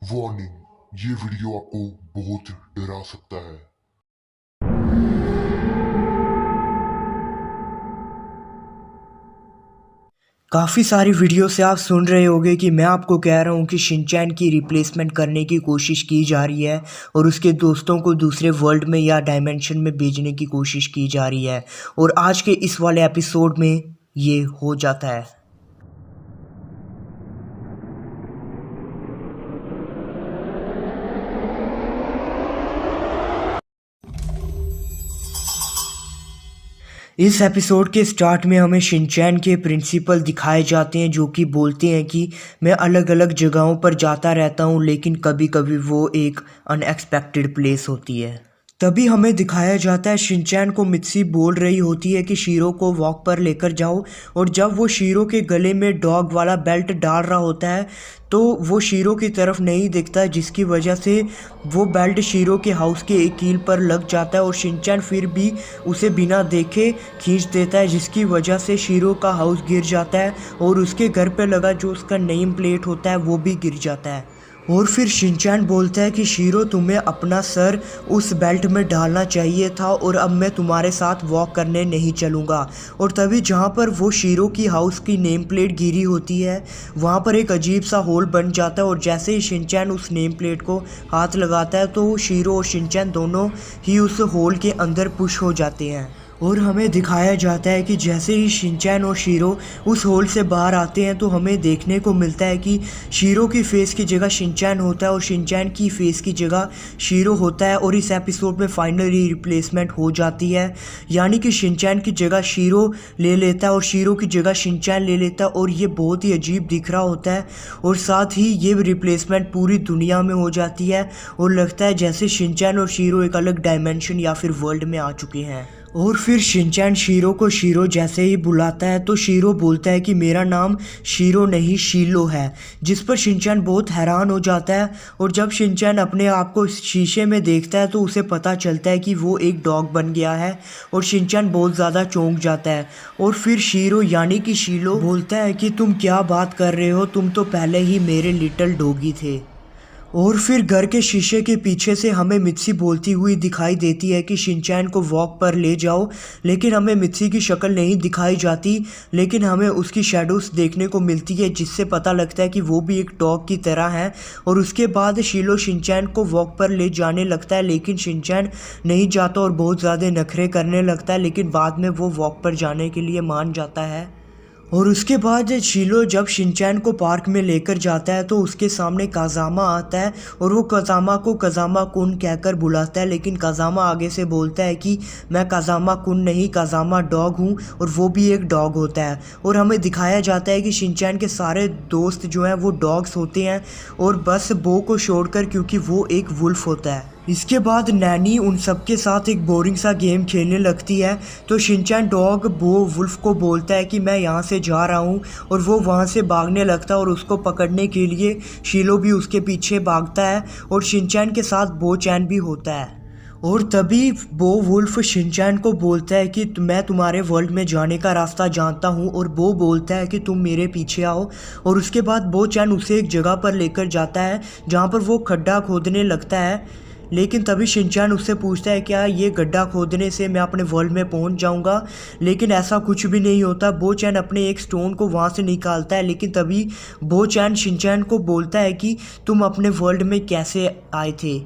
Warning, ये video आपको बहुत डरा सकता है। काफ़ी सारी वीडियो से आप सुन रहे होंगे कि मैं आपको कह रहा हूँ कि शिनचैन की रिप्लेसमेंट करने की कोशिश की जा रही है और उसके दोस्तों को दूसरे वर्ल्ड में या डायमेंशन में भेजने की कोशिश की जा रही है। और आज के इस वाले एपिसोड में ये हो जाता है। इस एपिसोड के स्टार्ट में हमें शिनचैन के प्रिंसिपल दिखाए जाते हैं, जो कि बोलते हैं कि मैं अलग अलग जगहों पर जाता रहता हूँ, लेकिन कभी कभी वो एक अनएक्सपेक्टेड प्लेस होती है। तभी हमें दिखाया जाता है शिनचैन को मित्सी बोल रही होती है कि शीरो को वॉक पर लेकर जाओ, और जब वो शीरो के गले में डॉग वाला बेल्ट डाल रहा होता है तो वो शीरो की तरफ नहीं दिखता है, जिसकी वजह से वो बेल्ट शीरो के हाउस के एक कील पर लग जाता है और शिनचैन फिर भी उसे बिना देखे खींच देता है, जिसकी वजह से शीरो का हाउस गिर जाता है और उसके घर पे लगा जो उसका नेम प्लेट होता है वो भी गिर जाता है। और फिर शिनचैन बोलता है कि शीरो, तुम्हें अपना सर उस बेल्ट में डालना चाहिए था और अब मैं तुम्हारे साथ वॉक करने नहीं चलूँगा। और तभी जहाँ पर वो शीरो की हाउस की नेम प्लेट गिरी होती है वहाँ पर एक अजीब सा होल बन जाता है, और जैसे ही शिनचैन उस नेम प्लेट को हाथ लगाता है तो शीरो और शिनचैन दोनों ही उस होल के अंदर पुश हो जाते हैं। और हमें दिखाया जाता है कि जैसे ही शिनचैन और शीरो उस होल से बाहर आते हैं तो हमें देखने को मिलता है कि शीरो की फेस की जगह शिनचैन होता है और शिनचैन की फेस की जगह शीरो होता है। और इस एपिसोड में फाइनली रिप्लेसमेंट हो जाती है, यानी कि शिनचैन की जगह शीरो ले लेता है और शीरो की जगह शिनचैन ले लेता है, और ये बहुत ही अजीब दिख रहा होता है। और साथ ही ये रिप्लेसमेंट पूरी दुनिया में हो जाती है और लगता है जैसे शिनचैन और शीरो एक अलग डायमेंशन या फिर वर्ल्ड में आ चुके हैं। और फिर शिनचैन शीरो को शीरो जैसे ही बुलाता है तो शीरो बोलता है कि मेरा नाम शीरो नहीं शीलो है, जिस पर शिनचैन बहुत हैरान हो जाता है। और जब शिनचैन अपने आप को शीशे में देखता है तो उसे पता चलता है कि वो एक डॉग बन गया है, और शिनचैन बहुत ज़्यादा चौंक जाता है। और फिर शीरो यानी कि शीलो बोलता है कि तुम क्या बात कर रहे हो, तुम तो पहले ही मेरे लिटिल डॉगी थे। और फिर घर के शीशे के पीछे से हमें मित्सी बोलती हुई दिखाई देती है कि शिनचैन को वॉक पर ले जाओ, लेकिन हमें मित्सी की शक्ल नहीं दिखाई जाती, लेकिन हमें उसकी शैडोज देखने को मिलती है, जिससे पता लगता है कि वो भी एक डॉग की तरह है। और उसके बाद शीलो शिनचैन को वॉक पर ले जाने लगता है, लेकिन शिनचैन नहीं जाता और बहुत ज़्यादा नखरे करने लगता है, लेकिन बाद में वो वॉक पर जाने के लिए मान जाता है। और उसके बाद शीलो जब शिनचैन को पार्क में लेकर जाता है तो उसके सामने काजामा आता है, और वो काजामा को काजामा कुन कहकर बुलाता है, लेकिन काजामा आगे से बोलता है कि मैं काजामा कुन नहीं, काजामा डॉग हूँ, और वो भी एक डॉग होता है। और हमें दिखाया जाता है कि शिनचैन के सारे दोस्त जो हैं वो डॉग्स होते हैं, और बस बो को छोड़कर, क्योंकि वो एक वुल्फ होता है। इसके बाद नैनी उन सबके साथ एक बोरिंग सा गेम खेलने लगती है, तो शिनचैन डॉग बो वुल्फ को बोलता है कि मैं यहाँ से जा रहा हूँ, और वो वहाँ से भागने लगता है, और उसको पकड़ने के लिए शीलो भी उसके पीछे भागता है, और शिनचैन के साथ बो चैन भी होता है। और तभी बो वुल्फ शिनचैन को बोलता है कि मैं तुम्हारे वर्ल्ड में जाने का रास्ता जानता हूँ, और बो बोलता है कि तुम मेरे पीछे आओ। और उसके बाद बो चैन उसे एक जगह पर लेकर जाता है जहाँ पर वो खड्डा खोदने लगता है, लेकिन तभी शिनचैन उससे पूछता है क्या ये गड्ढा खोदने से मैं अपने वर्ल्ड में पहुंच जाऊंगा, लेकिन ऐसा कुछ भी नहीं होता। बो चैन अपने एक स्टोन को वहां से निकालता है, लेकिन तभी बो चैन शिनचैन को बोलता है कि तुम अपने वर्ल्ड में कैसे आए थे,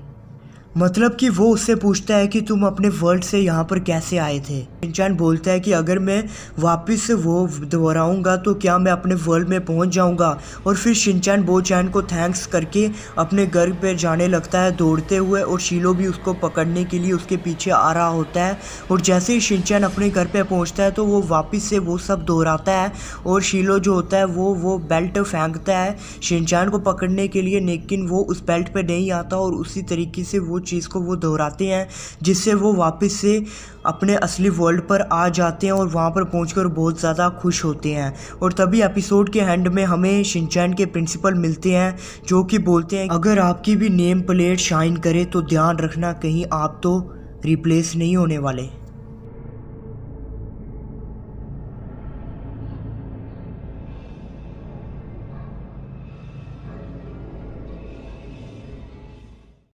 मतलब कि वो उससे पूछता है कि तुम अपने वर्ल्ड से यहाँ पर कैसे आए थे। शिनचैन बोलता है कि अगर मैं वापस वो दोहराऊंगा तो क्या मैं अपने वर्ल्ड में पहुँच जाऊँगा। और फिर शिनचैन बो चैन को थैंक्स करके अपने घर पे जाने लगता है दौड़ते हुए, और शीलो भी उसको पकड़ने के लिए उसके पीछे आ रहा होता है। और जैसे ही शिनचैन अपने घर पे पहुँचता है तो वो वापस से वो सब दोहराता है, और शीलो जो होता है वो बेल्ट फेंकता है शिनचैन को पकड़ने के लिए, लेकिन वो उस बेल्ट पे नहीं आता, और उसी तरीके से वो चीज़ को वो दोहराते हैं, जिससे वो वापस से अपने असली वर्ल्ड पर आ जाते हैं और वहाँ पर पहुंचकर बहुत ज़्यादा खुश होते हैं। और तभी एपिसोड के एंड में हमें शिनचैन के प्रिंसिपल मिलते हैं, जो कि बोलते हैं अगर आपकी भी नेम प्लेट शाइन करे तो ध्यान रखना कहीं आप तो रिप्लेस नहीं होने वाले।